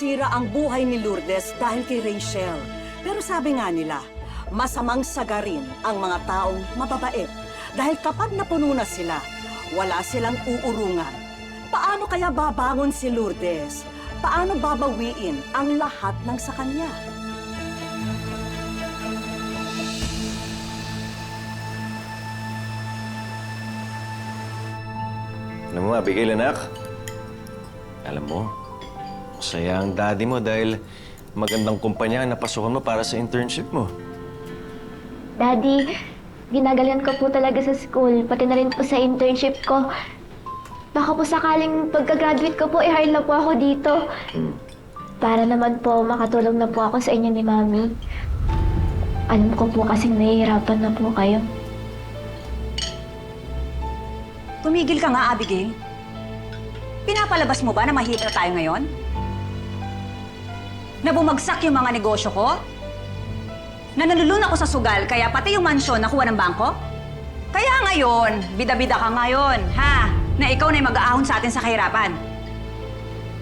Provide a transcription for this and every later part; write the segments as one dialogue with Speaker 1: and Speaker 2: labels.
Speaker 1: nasira ang buhay ni Lourdes dahil kay Rachel. Pero sabi nga nila, masamang sagarin ang mga taong mababait. Dahil kapag napuno na sila, wala silang uurungan. Paano kaya babangon si Lourdes? Paano babawiin ang lahat ng sa kanya?
Speaker 2: Alam mo, Abigail, anak. Alam mo, masaya ang daddy mo dahil magandang kumpanya ang napasukan mo para sa internship mo.
Speaker 3: Daddy, ginagalingan ko po talaga sa school, pati na rin po sa internship ko. Baka po sakaling pagka-graduate ko po, i-hire na po ako dito. Para naman po, makatulong na po ako sa inyo ni Mami. Alam ko po kasing nahihirapan na po kayo.
Speaker 4: Tumigil ka nga, Abigail. Pinapalabas mo ba na mahirap na tayo ngayon? Na bumagsak yung mga negosyo ko? Na nalulun ako sa sugal, kaya pati yung mansyon nakuha ng bangko? Kaya ngayon, bida-bida ka ngayon, ha? Na ikaw na yung mag-aahon sa atin sa kahirapan.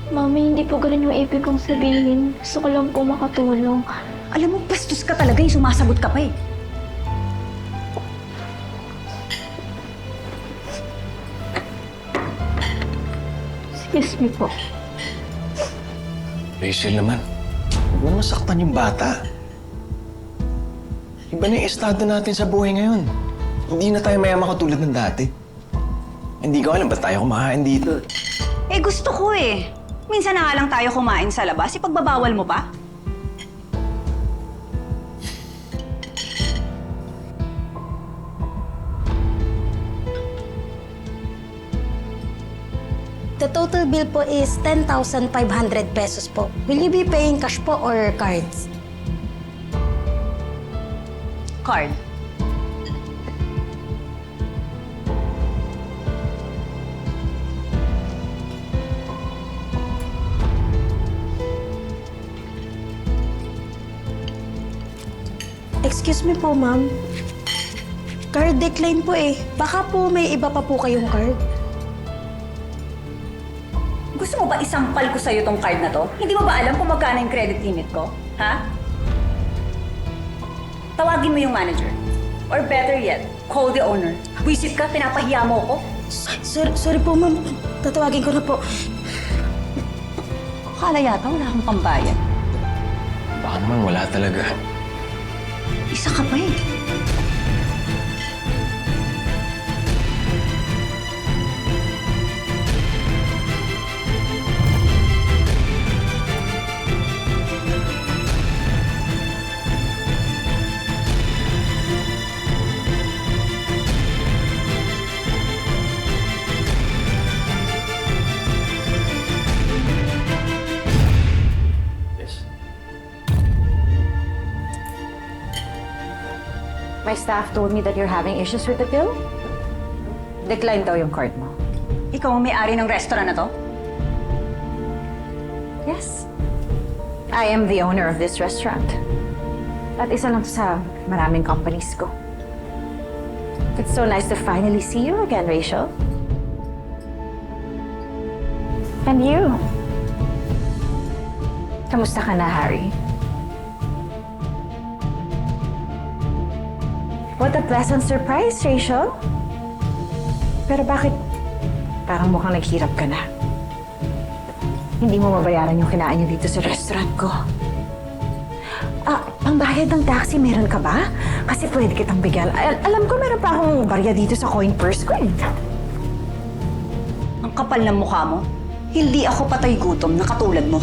Speaker 3: Mami, hindi po ganun yung ibig kong sabihin. Gusto ko lang po makatulong.
Speaker 4: Alam mo, bastos ka talaga yung sumasagot ka pa eh.
Speaker 3: Excuse me po.
Speaker 2: Rachel naman, huwag mo masaktan yung bata. Iba na yung estado natin sa buhay ngayon. Hindi na tayo mayaman katulad ng dati. Hindi ko alam ba't tayo kumakain dito.
Speaker 4: Eh gusto ko eh. Minsan na nga lang tayo kumain sa labas, ipagbabawal mo pa?
Speaker 5: The total bill po is 10,500 pesos po. Will you be paying cash po or cards?
Speaker 4: Card.
Speaker 5: Excuse me po, ma'am. Card decline po eh. Baka po may iba pa po kayong card.
Speaker 4: Gusto mo ba isampal ko sa'yo tong card na to? Hindi mo ba alam kung magkano yung credit limit ko? Ha? Tawagin mo yung manager. Or better yet, call the owner. Wisit ka, pinapahiya mo ako.
Speaker 5: Sorry po, ma'am. Tatawagin ko na po.
Speaker 4: Akala yata wala akong pambayad.
Speaker 2: Baka naman wala talaga.
Speaker 4: Isa ka pa eh.
Speaker 2: Yes.
Speaker 6: My staff told me that you're having issues with the bill. Decline daw yung card mo.
Speaker 4: Ikaw ang may-ari ng restaurant na to?
Speaker 6: Yes. I am the owner of this restaurant. At isa lang to sa maraming companies ko. It's so nice to finally see you again, Rachel. And you. Kamusta ka na, Harry? What a pleasant surprise, Rachel. Pero bakit parang mukhang naghirap ka na? Hindi mo mabayaran yung kinain niyo dito sa restaurant ko. Pangbayad ng taxi meron ka ba? Kasi pwede kitang bigyan. Alam ko meron pa akong barya dito sa coin purse ko eh.
Speaker 4: Ang kapal ng mukha mo. Hindi ako patay gutom na katulad mo.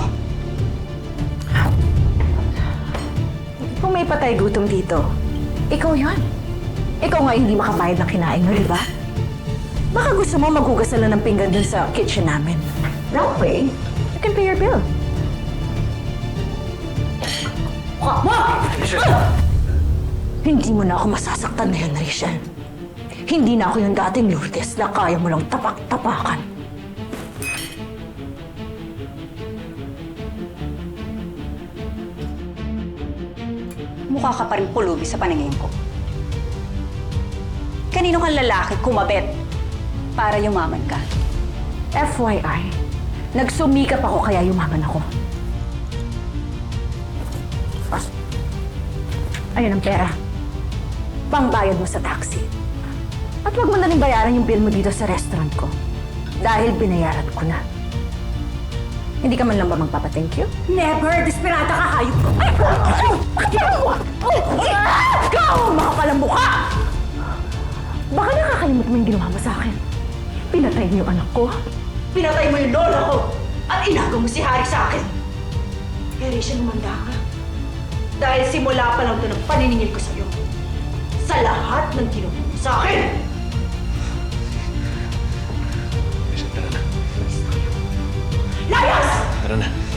Speaker 6: Kung may patay gutom dito, ikaw yon. Ikaw nga hindi makabayad ng kinain mo, di ba? Baka gusto mo maghugas na lang ng pinggan dun sa kitchen namin. That way, you can pay your bill. Hindi mo na ako masasaktan ngayon, Rachel. Hindi na ako yung dating Lourdes na kaya mo lang tapak-tapakan.
Speaker 4: Mukha ka pa rin pulubi sa paningin ko. Kanino kang lalaki kumabit para yumaman ka?
Speaker 6: FYI, nagsumikap ako kaya yumaman ako. Ayan ang pera. Pangbayad mo sa taxi. At wag mo na rin bayaran yung bill mo dito sa restaurant ko. Dahil binayaran ko na. Hindi ka man lang ba magpapa-thank you? Never! Desperata ka, hayop ko! Ay! Ikaw! Makakalang mukha! Baka nakakalimot mo yung ginawa mo sa akin. Pinatay mo yung anak ko. Pinatay mo yung lola ko. At inagaw mo si Harry sa akin. Kaya siya lumanda ka. Dahil simula pa lang ito ng paniningil ko sa'yo. Sa lahat ng ginawa mo sa akin!
Speaker 2: Tara na.
Speaker 6: Layas!
Speaker 2: Tara na.